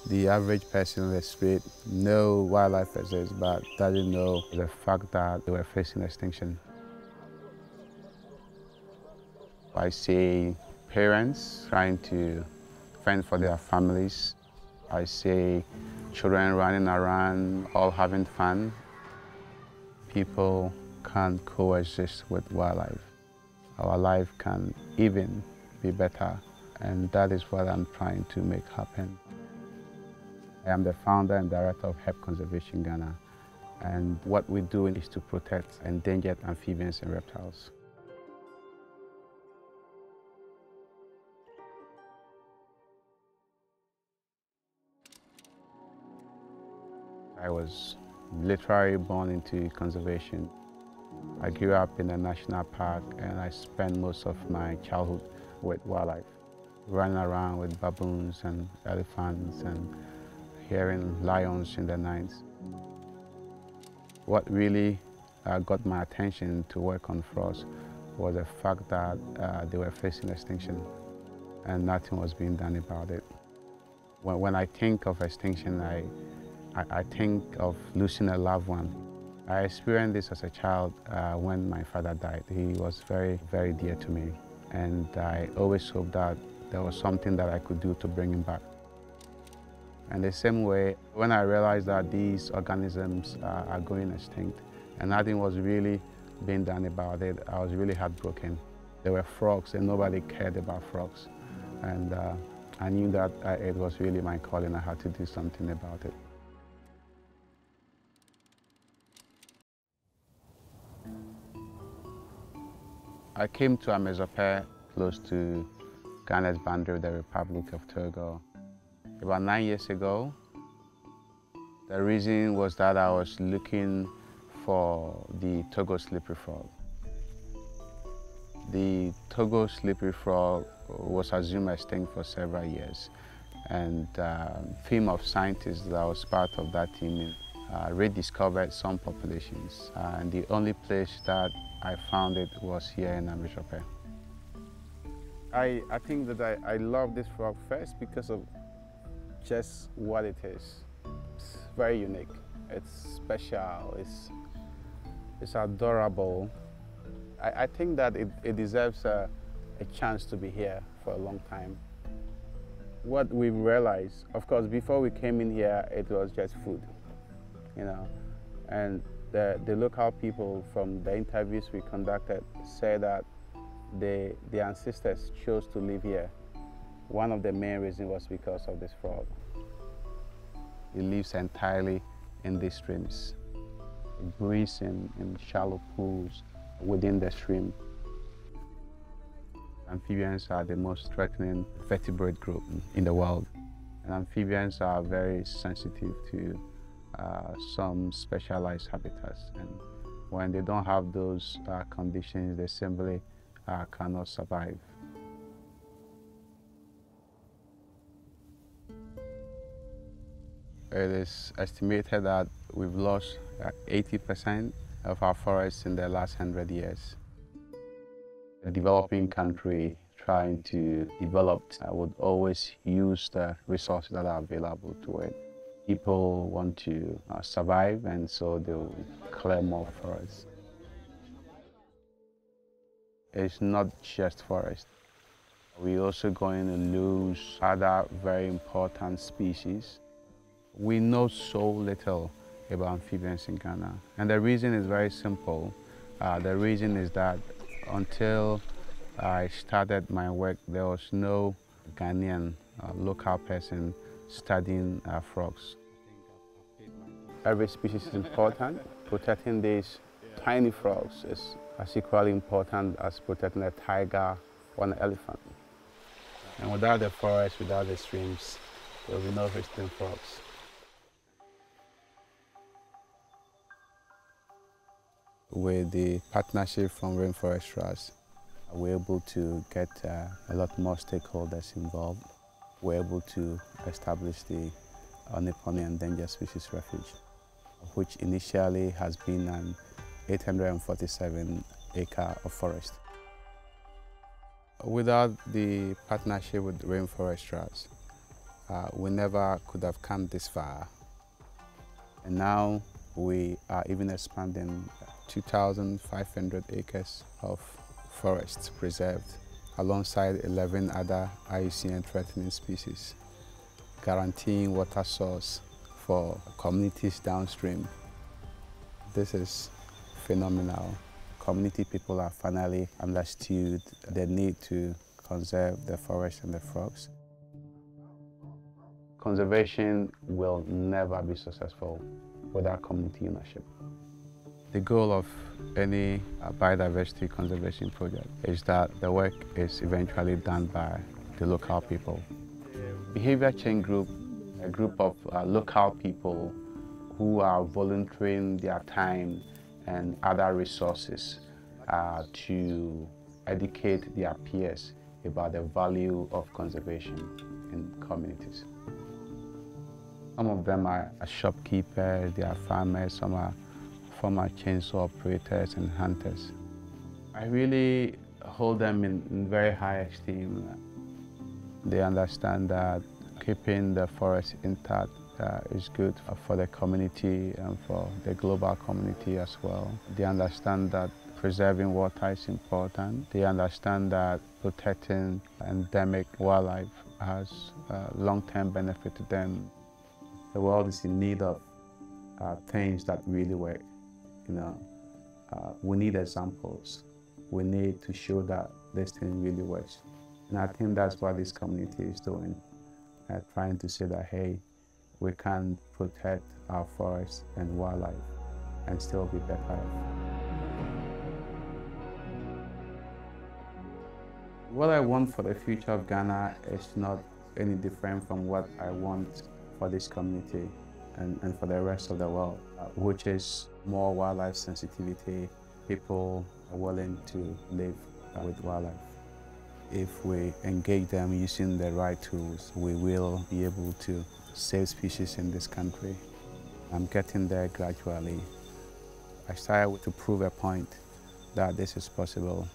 The average person in the street knows wildlife exists, but doesn't know the fact that they were facing extinction. I see parents trying to fend for their families. I see children running around, all having fun. People can't coexist with wildlife. Our life can even be better, and that is what I'm trying to make happen. I am the founder and director of HERP Conservation Ghana, and what we do is to protect endangered amphibians and reptiles. I was literally born into conservation. I grew up in a national park and I spent most of my childhood with wildlife, running around with baboons and elephants and hearing lions in the night. What really got my attention to work on frogs was the fact that they were facing extinction and nothing was being done about it. When I think of extinction, I think of losing a loved one. I experienced this as a child when my father died. He was very, very dear to me, and I always hoped that there was something that I could do to bring him back. And the same way, when I realized that these organisms are going extinct and nothing was really being done about it, I was really heartbroken. There were frogs and nobody cared about frogs. And I knew that it was really my calling. I had to do something about it. I came to Amezope, close to Ghana's boundary with the Republic of Togo, about 9 years ago. The reason was that I was looking for the Togo slippery frog. The Togo slippery frog was assumed extinct for several years, and a team of scientists that was part of that team rediscovered some populations, and the only place that I found it was here in Amezope. I think that I love this frog first because of just what it is. It's very unique, it's special, it's adorable. I think that it deserves a chance to be here for a long time. What we've realized, of course, before we came in here, it was just food, and the local people from the interviews we conducted said that the ancestors chose to live here. One of the main reasons was because of this frog. It lives entirely in these streams. It breathes in shallow pools within the stream. Amphibians are the most threatening vertebrate group in the world. And amphibians are very sensitive to some specialized habitats. And when they don't have those conditions, they simply cannot survive. It is estimated that we've lost 80% of our forests in the last 100 years. A developing country trying to develop would always use the resources that are available to it. People want to survive, and so they'll clear more forests. It's not just forest. We're also going to lose other very important species. We know so little about amphibians in Ghana, and the reason is very simple. The reason is that until I started my work, there was no Ghanaian local person studying frogs. Every species is important. Protecting these tiny frogs is as equally important as protecting a tiger or an elephant. And without the forest, without the streams, there will be no visiting frogs. With the partnership from Rainforest Trust, we're able to get a lot more stakeholders involved. We're able to establish the Oniponi Endangered Species Refuge. which initially has been an 847-acre of forest. Without the partnership with Rainforest Trust, we never could have come this far. And now we are even expanding 2,500 acres of forests preserved alongside 11 other IUCN threatening species, guaranteeing water source for communities downstream. This is phenomenal. Community people have finally understood the need to conserve the forest and the frogs. Conservation will never be successful without community ownership. The goal of any biodiversity conservation project is that the work is eventually done by the local people. Behavior Change Group, a group of local people who are volunteering their time and other resources to educate their peers about the value of conservation in communities. Some of them are shopkeepers, they are farmers, some are former chainsaw operators and hunters. I really hold them in very high esteem. They understand that keeping the forest intact is good for the community and for the global community as well. They understand that preserving water is important. They understand that protecting endemic wildlife has long-term benefit to them. The world is in need of things that really work. We need examples. We need to show that this thing really works. And I think that's what this community is doing, trying to say that, hey, we can protect our forests and wildlife and still be better off. What I want for the future of Ghana is not any different from what I want for this community and for the rest of the world, which is more wildlife sensitivity. People are willing to live with wildlife. If we engage them using the right tools, we will be able to save species in this country. I'm getting there gradually. I started to prove a point that this is possible.